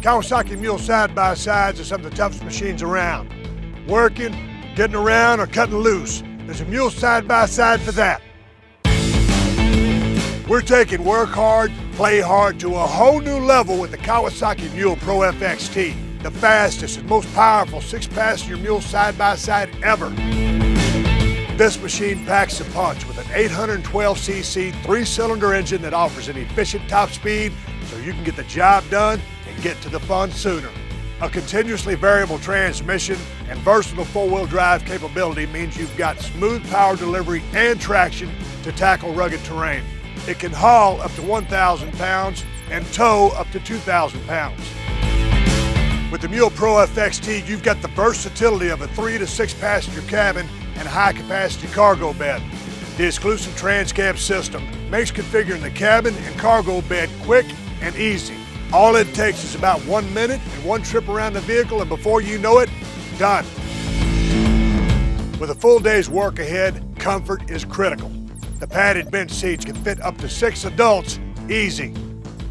Kawasaki Mule side-by-sides are some of the toughest machines around. Working, getting around, or cutting loose, there's a Mule side-by-side for that. We're taking work hard, play hard to a whole new level with the Kawasaki MULE Pro-FXT, the fastest and most powerful 6-passenger mule side-by-side ever. This machine packs a punch with an 812cc 3-cylinder engine that offers an efficient top speed so you can get the job done and get to the fun sooner. A continuously variable transmission and versatile 4-wheel drive capability means you've got smooth power delivery and traction to tackle rugged terrain. It can haul up to 1,000 pounds and tow up to 2,000 pounds. With the MULE Pro-FXT, you've got the versatility of a 3 to 6 passenger cabin and a high-capacity cargo bed. The exclusive Transcab system makes configuring the cabin and cargo bed quick and easy. All it takes is about 1 minute and 1 trip around the vehicle, and before you know it, done. With a full day's work ahead, comfort is critical. The padded bench seats can fit up to 6 adults easy.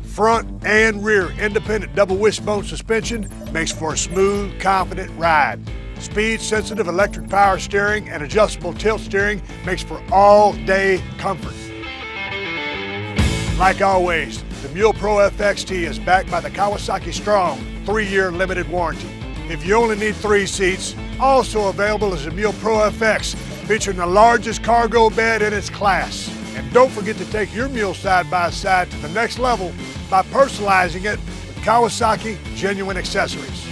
Front and rear independent double wishbone suspension makes for a smooth, confident ride. Speed-sensitive electric power steering and adjustable tilt steering makes for all-day comfort. Like always, the MULE Pro-FXT is backed by the Kawasaki Strong 3-year limited warranty. If you only need 3 seats, also available is the MULE Pro-FX, featuring the largest cargo bed in its class. And don't forget to take your Mule side-by-side to the next level by personalizing it with Kawasaki genuine accessories.